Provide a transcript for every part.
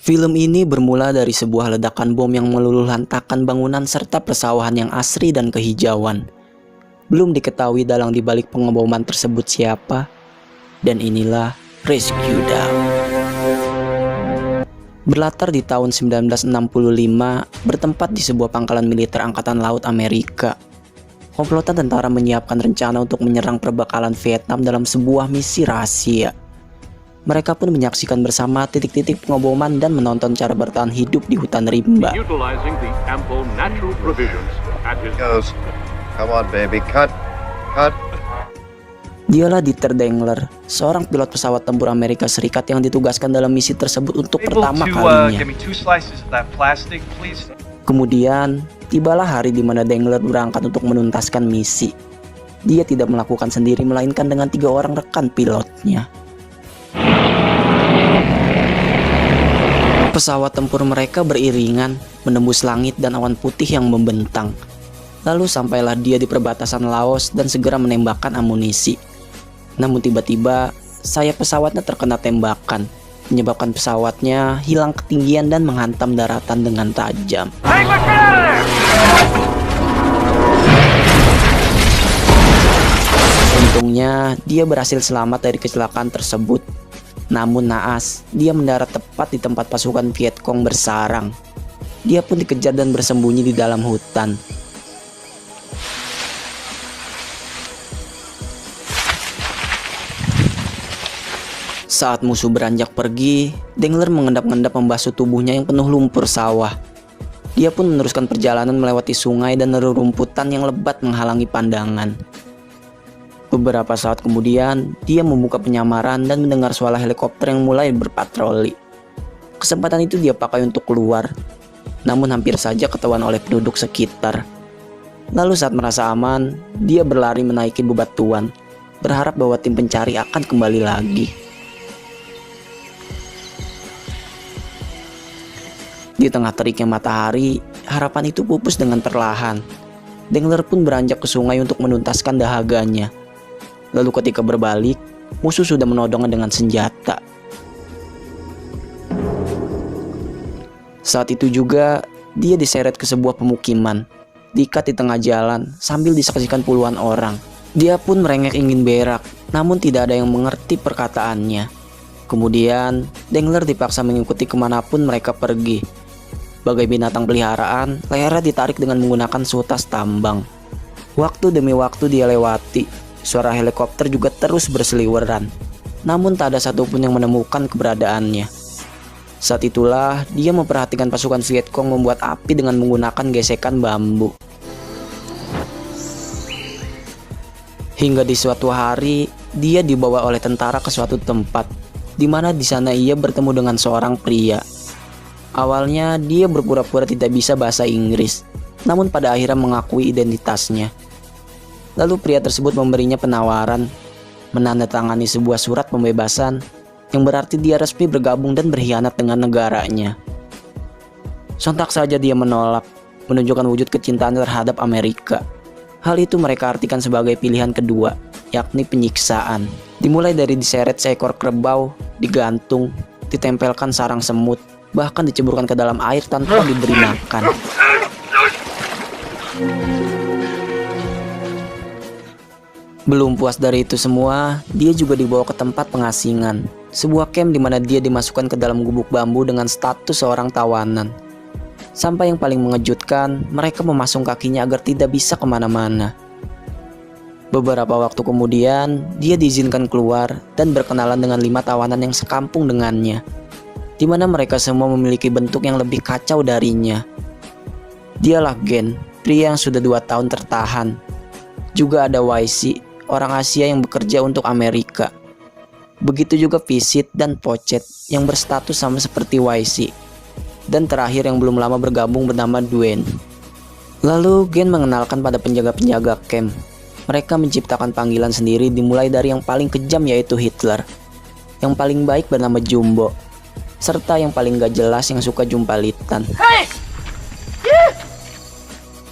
Film ini bermula dari sebuah ledakan bom yang meluluhlantakkan bangunan serta persawahan yang asri dan kehijauan. Belum diketahui dalang dibalik pengeboman tersebut siapa, dan inilah Rescue Down. Berlatar di tahun 1965, bertempat di sebuah pangkalan militer Angkatan Laut Amerika. Komplotan tentara menyiapkan rencana untuk menyerang perbekalan Vietnam dalam sebuah misi rahasia. Mereka pun menyaksikan bersama titik-titik pengeboman dan menonton cara bertahan hidup di hutan rimba. Dialah Dieter Dengler, seorang pilot pesawat tempur Amerika Serikat yang ditugaskan dalam misi tersebut untuk pertama kalinya. Kemudian, tibalah hari di mana Dengler berangkat untuk menuntaskan misi. Dia tidak melakukan sendiri, melainkan dengan 3 orang rekan pilotnya. Pesawat tempur mereka beriringan, menembus langit dan awan putih yang membentang. Lalu sampailah dia di perbatasan Laos dan segera menembakkan amunisi. Namun tiba-tiba, sayap pesawatnya terkena tembakan, menyebabkan pesawatnya hilang ketinggian dan menghantam daratan dengan tajam. Untungnya, dia berhasil selamat dari kecelakaan tersebut. Namun naas, dia mendarat tepat di tempat pasukan Vietcong bersarang. Dia pun dikejar dan bersembunyi di dalam hutan. Saat musuh beranjak pergi, Dengler mengendap-endap membasuh tubuhnya yang penuh lumpur sawah. Dia pun meneruskan perjalanan melewati sungai dan rerumputan yang lebat menghalangi pandangan. Beberapa saat kemudian, dia membuka penyamaran dan mendengar suara helikopter yang mulai berpatroli. Kesempatan itu dia pakai untuk keluar, namun hampir saja ketahuan oleh penduduk sekitar. Lalu saat merasa aman, dia berlari menaiki bebatuan, berharap bahwa tim pencari akan kembali lagi. Di tengah teriknya matahari, harapan itu pupus dengan perlahan. Dengler pun beranjak ke sungai untuk menuntaskan dahaganya. Lalu ketika berbalik, musuh sudah menodongnya dengan senjata. Saat itu juga, dia diseret ke sebuah pemukiman, diikat di tengah jalan sambil disaksikan puluhan orang. Dia pun merengek ingin berak, namun tidak ada yang mengerti perkataannya. Kemudian, Dengler dipaksa mengikuti kemanapun mereka pergi. Bagai binatang peliharaan, lehernya ditarik dengan menggunakan sutas tambang. Waktu demi waktu dia lewati. Suara helikopter juga terus berseliweran, namun tak ada satupun yang menemukan keberadaannya. Saat itulah dia memperhatikan pasukan Vietcong membuat api dengan menggunakan gesekan bambu. Hingga di suatu hari, dia dibawa oleh tentara ke suatu tempat, di mana di sana ia bertemu dengan seorang pria. Awalnya dia berpura-pura tidak bisa bahasa Inggris, namun pada akhirnya mengakui identitasnya. Lalu pria tersebut memberinya penawaran, menandatangani sebuah surat pembebasan, yang berarti dia resmi bergabung dan berkhianat dengan negaranya. Sontak saja dia menolak, menunjukkan wujud kecintaan terhadap Amerika. Hal itu mereka artikan sebagai pilihan kedua, yakni penyiksaan. Dimulai dari diseret seekor kerbau, digantung, ditempelkan sarang semut, bahkan diceburkan ke dalam air tanpa diberi makan. Belum puas dari itu semua, dia juga dibawa ke tempat pengasingan, sebuah camp di mana dia dimasukkan ke dalam gubuk bambu dengan status seorang tawanan. Sampai yang paling mengejutkan, mereka memasung kakinya agar tidak bisa kemana-mana. Beberapa waktu kemudian, dia diizinkan keluar dan berkenalan dengan 5 tawanan yang sekampung dengannya, di mana mereka semua memiliki bentuk yang lebih kacau darinya. Dialah Gen, pria yang sudah 2 tahun tertahan. Juga ada YC, orang Asia yang bekerja untuk Amerika. Begitu juga Visit dan Pochet yang berstatus sama seperti YC. Dan terakhir yang belum lama bergabung bernama Dwayne. Lalu Gen mengenalkan pada penjaga-penjaga camp. Mereka menciptakan panggilan sendiri dimulai dari yang paling kejam yaitu Hitler, yang paling baik bernama Jumbo, serta yang paling gak jelas yang suka jumpalitan.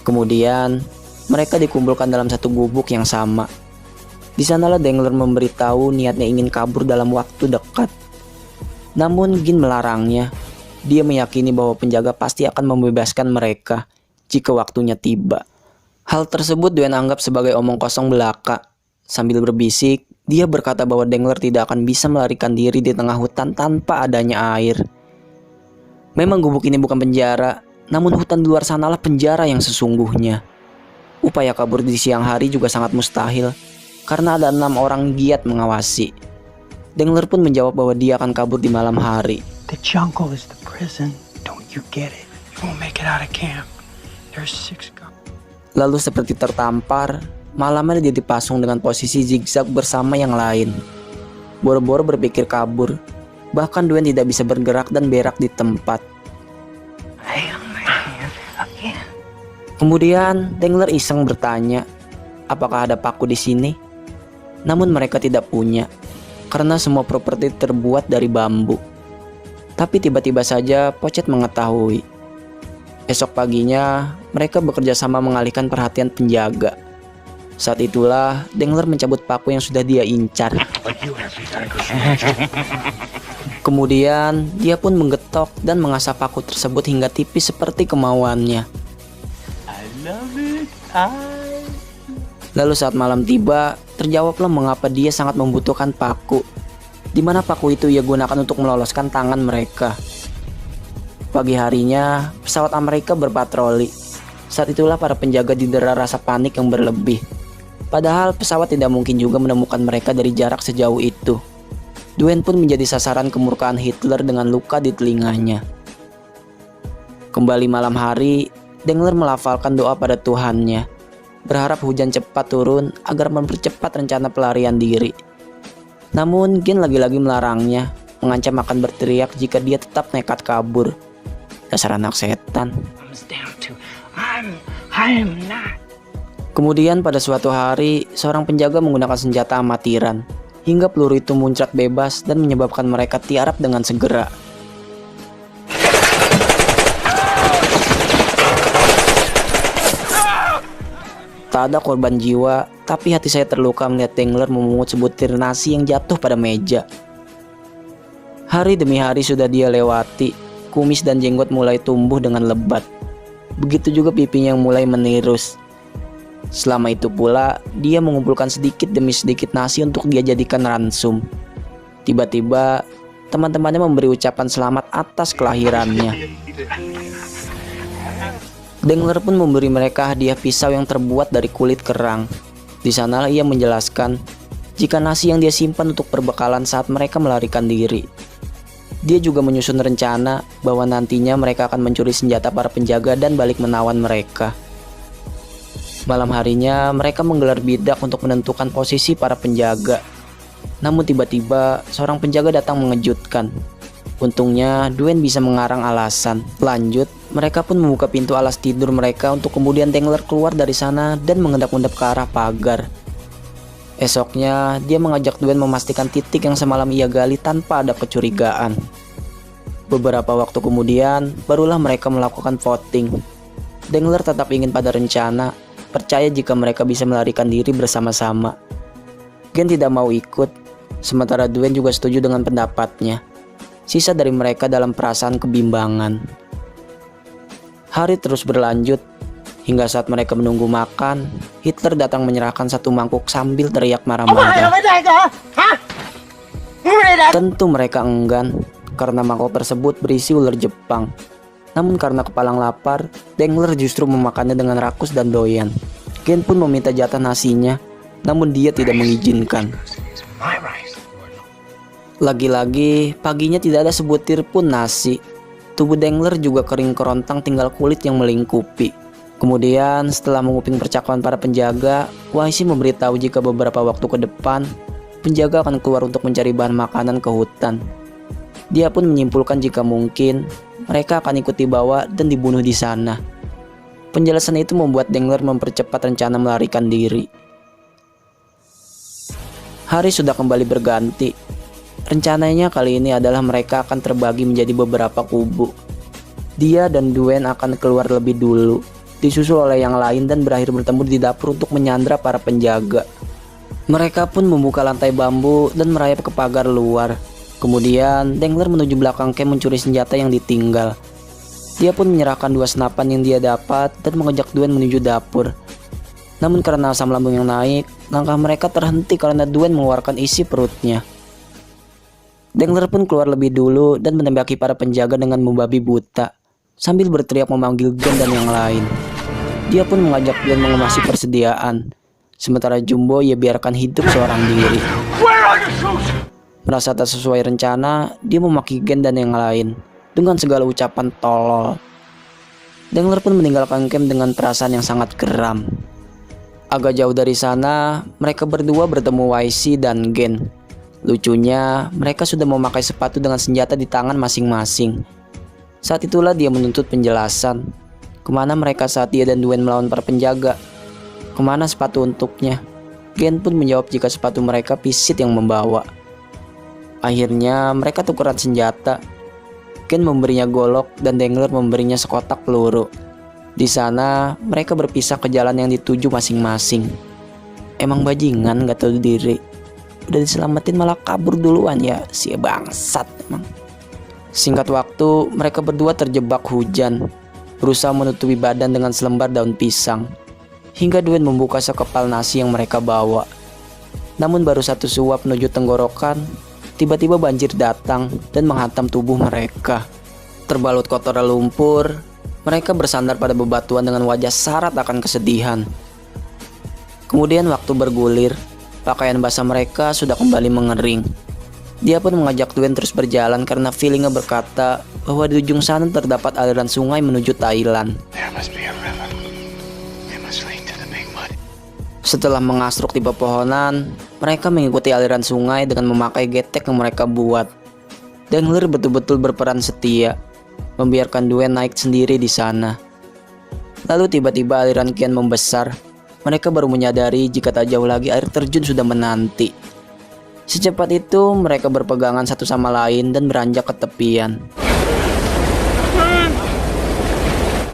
Kemudian mereka dikumpulkan dalam satu gubuk yang sama. Di sanalah Dengler memberitahu niatnya ingin kabur dalam waktu dekat. Namun Gin melarangnya. Dia meyakini bahwa penjaga pasti akan membebaskan mereka jika waktunya tiba. Hal tersebut Dwayne anggap sebagai omong kosong belaka. Sambil berbisik, dia berkata bahwa Dangler tidak akan bisa melarikan diri di tengah hutan tanpa adanya air. Memang gubuk ini bukan penjara, namun hutan di luar sanalah penjara yang sesungguhnya. Upaya kabur di siang hari juga sangat mustahil, karena ada 6 orang giat mengawasi. Dangler pun menjawab bahwa dia akan kabur di malam hari. The jungle is the prison. Don't you get it? You won't make it out of camp. There's 6 guys. Lalu seperti tertampar, malamnya dia dipasung dengan posisi zigzag bersama yang lain. Boro-boro berpikir kabur, bahkan Dwayne tidak bisa bergerak dan berak di tempat. Kemudian Dangler iseng bertanya, apakah ada paku di sini? Namun mereka tidak punya, karena semua properti terbuat dari bambu. Tapi tiba-tiba saja Pochet mengetahui. Esok paginya, mereka bekerja sama mengalihkan perhatian penjaga. Saat itulah, Dangler mencabut paku yang sudah dia incar. Kemudian, dia pun menggetok dan mengasah paku tersebut hingga tipis seperti kemauannya. Lalu saat malam tiba, terjawablah mengapa dia sangat membutuhkan paku. Di mana paku itu ia gunakan untuk meloloskan tangan mereka. Pagi harinya, pesawat Amerika berpatroli. Saat itulah para penjaga didera rasa panik yang berlebih. Padahal pesawat tidak mungkin juga menemukan mereka dari jarak sejauh itu. Dwayne pun menjadi sasaran kemurkaan Hitler dengan luka di telinganya. Kembali malam hari, Dangler melafalkan doa pada Tuhannya, berharap hujan cepat turun agar mempercepat rencana pelarian diri. Namun Gen lagi-lagi melarangnya, mengancam akan berteriak jika dia tetap nekat kabur. Dasar anak setan. Kemudian pada suatu hari, seorang penjaga menggunakan senjata amatiran, hingga peluru itu muncrat bebas dan menyebabkan mereka tiarap dengan segera. Tak ada korban jiwa, tapi hati saya terluka melihat Dangler memungut sebutir nasi yang jatuh pada meja. Hari demi hari sudah dia lewati, kumis dan jenggot mulai tumbuh dengan lebat. Begitu juga pipinya yang mulai menirus. Selama itu pula, dia mengumpulkan sedikit demi sedikit nasi untuk dia jadikan ransum. Tiba-tiba, teman-temannya memberi ucapan selamat atas kelahirannya. Dangler pun memberi mereka hadiah pisau yang terbuat dari kulit kerang. Di sanalah ia menjelaskan jika nasi yang dia simpan untuk perbekalan saat mereka melarikan diri. Dia juga menyusun rencana bahwa nantinya mereka akan mencuri senjata para penjaga dan balik menawan mereka. Malam harinya mereka menggelar bidak untuk menentukan posisi para penjaga. Namun tiba-tiba seorang penjaga datang mengejutkan. Untungnya Dwayne bisa mengarang alasan. Lanjut, mereka pun membuka pintu alas tidur mereka untuk kemudian Dangler keluar dari sana dan mengendap-endap ke arah pagar. Esoknya, dia mengajak Dwayne memastikan titik yang semalam ia gali tanpa ada kecurigaan. Beberapa waktu kemudian, barulah mereka melakukan voting. Dangler tetap ingin pada rencana, percaya jika mereka bisa melarikan diri bersama-sama. Gen tidak mau ikut, sementara Dwayne juga setuju dengan pendapatnya. Sisa dari mereka dalam perasaan kebimbangan. Hari terus berlanjut, hingga saat mereka menunggu makan, Hitler datang menyerahkan satu mangkuk sambil teriak marah-marah. Tentu mereka enggan, karena mangkok tersebut berisi ular Jepang. Namun karena kepalang lapar, Dangler justru memakannya dengan rakus dan doyan. Gen pun meminta jatah nasinya, namun dia tidak mengizinkan. Lagi-lagi, paginya tidak ada sebutir pun nasi. Tubuh Dangler juga kering kerontang, tinggal kulit yang melingkupi. Kemudian, setelah menguping percakapan para penjaga, Wahisi memberitahu jika beberapa waktu ke depan, penjaga akan keluar untuk mencari bahan makanan ke hutan. Dia pun menyimpulkan jika mungkin, mereka akan ikut dibawa dan dibunuh di sana. Penjelasan itu membuat Dangler mempercepat rencana melarikan diri. Hari sudah kembali berganti. Rencananya kali ini adalah mereka akan terbagi menjadi beberapa kubu. Dia dan Dwayne akan keluar lebih dulu, disusul oleh yang lain dan berakhir bertemu di dapur untuk menyandra para penjaga. Mereka pun membuka lantai bambu dan merayap ke pagar luar. Kemudian Dengler menuju belakang camp mencuri senjata yang ditinggal. Dia pun menyerahkan 2 senapan yang dia dapat dan mengajak Dwayne menuju dapur. Namun karena asam lambung yang naik, langkah mereka terhenti karena Dwayne mengeluarkan isi perutnya. Dengler pun keluar lebih dulu dan menembaki para penjaga dengan membabi buta, sambil berteriak memanggil Gen dan yang lain. Dia pun mengajak Dwayne mengemasi persediaan, sementara Jumbo ia biarkan hidup seorang diri. Merasa tak sesuai rencana, dia memaki Gen dan yang lain dengan segala ucapan tolol. Dengler pun meninggalkan camp dengan perasaan yang sangat geram. Agak jauh dari sana, mereka berdua bertemu YC dan Gen. Lucunya, mereka sudah memakai sepatu dengan senjata di tangan masing-masing. Saat itulah dia menuntut penjelasan. Kemana mereka saat dia dan Dwayne melawan para penjaga? Kemana sepatu untuknya? Gen pun menjawab jika sepatu mereka Pisit yang membawa. Akhirnya mereka tukeran senjata. Gen memberinya golok dan Dengler memberinya sekotak peluru. Di sana mereka berpisah ke jalan yang dituju masing-masing. Emang bajingan gak tahu diri. Udah diselamatin malah kabur duluan ya, si bangsat emang. Singkat waktu mereka berdua terjebak hujan, berusaha menutupi badan dengan selembar daun pisang, hingga Dwayne membuka sekepal nasi yang mereka bawa. Namun baru satu suap menuju tenggorokan, tiba-tiba banjir datang dan menghantam tubuh mereka. Terbalut kotoran lumpur, mereka bersandar pada bebatuan dengan wajah syarat akan kesedihan. Kemudian waktu bergulir, pakaian basah mereka sudah kembali mengering. Dia pun mengajak Dwayne terus berjalan karena feelingnya berkata bahwa di ujung sana terdapat aliran sungai menuju Thailand. Setelah mengasruk di pepohonan, mereka mengikuti aliran sungai dengan memakai getek yang mereka buat. Dengler betul-betul berperan setia, membiarkan Dwayne naik sendiri di sana. Lalu tiba-tiba aliran kian membesar. Mereka baru menyadari jika tak jauh lagi air terjun sudah menanti. Secepat itu mereka berpegangan satu sama lain dan beranjak ke tepian.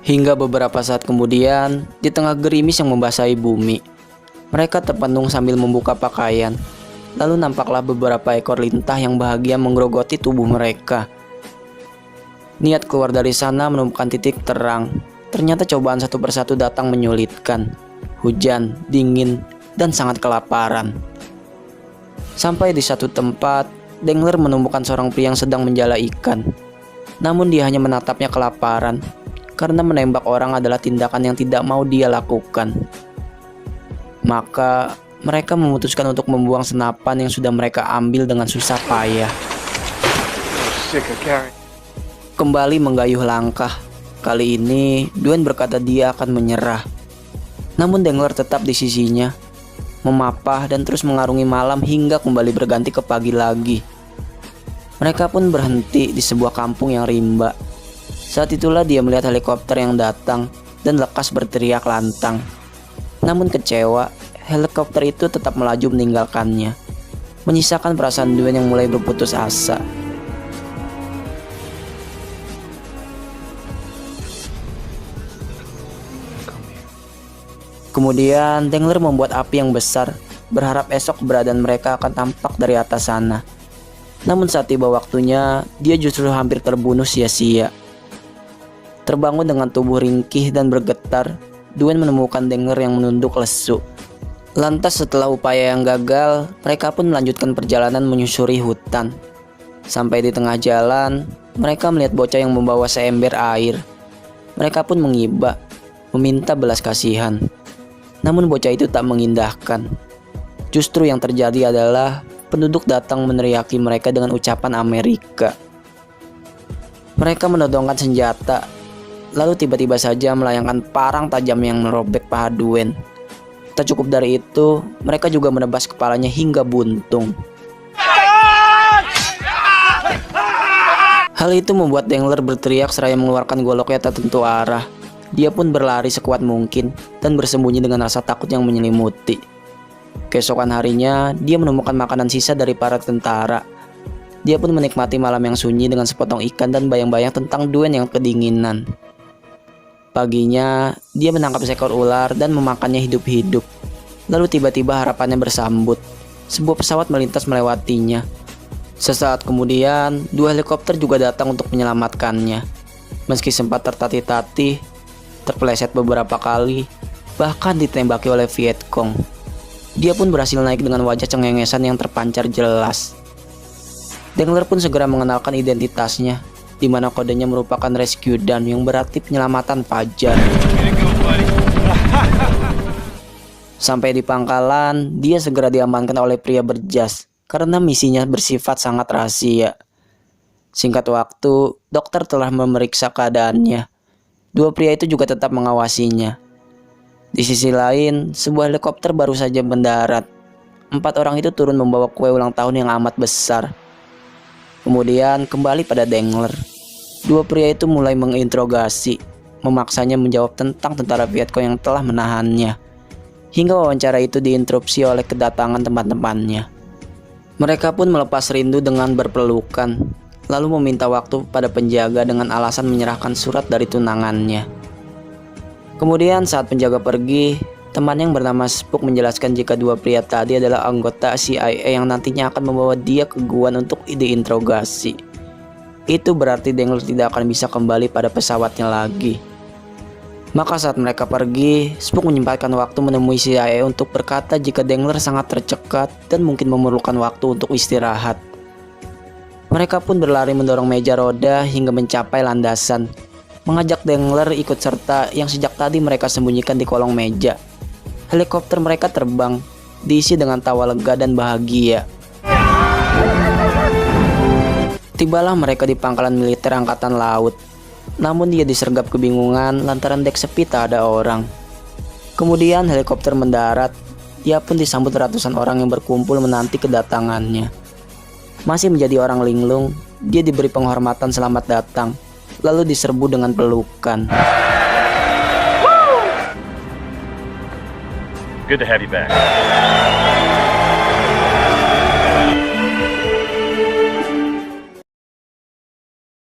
Hingga beberapa saat kemudian, di tengah gerimis yang membasahi bumi, mereka terpenung sambil membuka pakaian. Lalu nampaklah beberapa ekor lintah yang bahagia menggerogoti tubuh mereka. Niat keluar dari sana menemukan titik terang. Ternyata cobaan satu persatu datang menyulitkan. Hujan, dingin, dan sangat kelaparan. Sampai di satu tempat, Dengler menemukan seorang pria yang sedang menjala ikan. Namun dia hanya menatapnya kelaparan, karena menembak orang adalah tindakan yang tidak mau dia lakukan. Maka mereka memutuskan untuk membuang senapan yang sudah mereka ambil dengan susah payah. Kembali menggayuh langkah. Kali ini Dwayne berkata dia akan menyerah. Namun Dengler tetap di sisinya, memapah dan terus mengarungi malam hingga kembali berganti ke pagi lagi. Mereka pun berhenti di sebuah kampung yang rimba. Saat itulah dia melihat helikopter yang datang dan lekas berteriak lantang. Namun kecewa, helikopter itu tetap melaju meninggalkannya, menyisakan perasaan Dwayne yang mulai berputus asa. Kemudian Dengler membuat api yang besar, berharap esok keberadaan mereka akan tampak dari atas sana. Namun saat tiba waktunya, dia justru hampir terbunuh sia-sia. Terbangun dengan tubuh ringkih dan bergetar, Dwayne menemukan Dengler yang menunduk lesu. Lantas setelah upaya yang gagal, mereka pun melanjutkan perjalanan menyusuri hutan. Sampai di tengah jalan, mereka melihat bocah yang membawa seember air. Mereka pun mengiba, meminta belas kasihan. Namun bocah itu tak mengindahkan. Justru yang terjadi adalah penduduk datang meneriaki mereka dengan ucapan Amerika. Mereka menodongkan senjata, lalu tiba-tiba saja melayangkan parang tajam yang merobek paha Dwayne. Tak cukup dari itu, mereka juga menebas kepalanya hingga buntung. Hal itu membuat Dengler berteriak seraya mengeluarkan goloknya tak tentu arah. Dia pun berlari sekuat mungkin dan bersembunyi dengan rasa takut yang menyelimuti. Keesokan harinya, dia menemukan makanan sisa dari para tentara. Dia pun menikmati malam yang sunyi dengan sepotong ikan dan bayang-bayang tentang Dwayne yang kedinginan. Paginya, dia menangkap seekor ular dan memakannya hidup-hidup. Lalu tiba-tiba harapannya bersambut. Sebuah pesawat melintas melewatinya. Sesaat kemudian, 2 helikopter juga datang untuk menyelamatkannya. Meski sempat tertatih-tatih, terpeleset beberapa kali, bahkan ditembaki oleh Vietcong, dia pun berhasil naik dengan wajah cengengesan yang terpancar jelas. Dengler pun segera mengenalkan identitasnya, di mana kodenya merupakan Rescue Dan yang berarti penyelamatan fajar. Sampai di pangkalan, dia segera diamankan oleh pria berjas karena misinya bersifat sangat rahasia. Singkat waktu, dokter telah memeriksa keadaannya. 2 pria itu juga tetap mengawasinya. Di sisi lain, sebuah helikopter baru saja mendarat. 4 orang itu turun membawa kue ulang tahun yang amat besar. Kemudian kembali pada Dengler. 2 pria itu mulai menginterogasi, memaksanya menjawab tentang tentara Vietcong yang telah menahannya. Hingga wawancara itu diinterupsi oleh kedatangan teman-temannya. Mereka pun melepas rindu dengan berpelukan, lalu meminta waktu pada penjaga dengan alasan menyerahkan surat dari tunangannya. Kemudian saat penjaga pergi, teman yang bernama Spook menjelaskan jika 2 pria tadi adalah anggota CIA yang nantinya akan membawa dia ke Guam untuk diinterogasi. Itu berarti Dengler tidak akan bisa kembali pada pesawatnya lagi. Maka saat mereka pergi, Spook menyempatkan waktu menemui CIA untuk berkata jika Dengler sangat tercekat dan mungkin memerlukan waktu untuk istirahat. Mereka pun berlari mendorong meja roda hingga mencapai landasan, mengajak Dengler ikut serta yang sejak tadi mereka sembunyikan di kolong meja. Helikopter mereka terbang, diisi dengan tawa lega dan bahagia. Tibalah mereka di pangkalan militer Angkatan Laut. Namun dia disergap kebingungan lantaran dek sepi tak ada orang. Kemudian helikopter mendarat. Dia pun disambut ratusan orang yang berkumpul menanti kedatangannya. Masih menjadi orang linglung, dia diberi penghormatan selamat datang, lalu diserbu dengan pelukan. Good to have you back.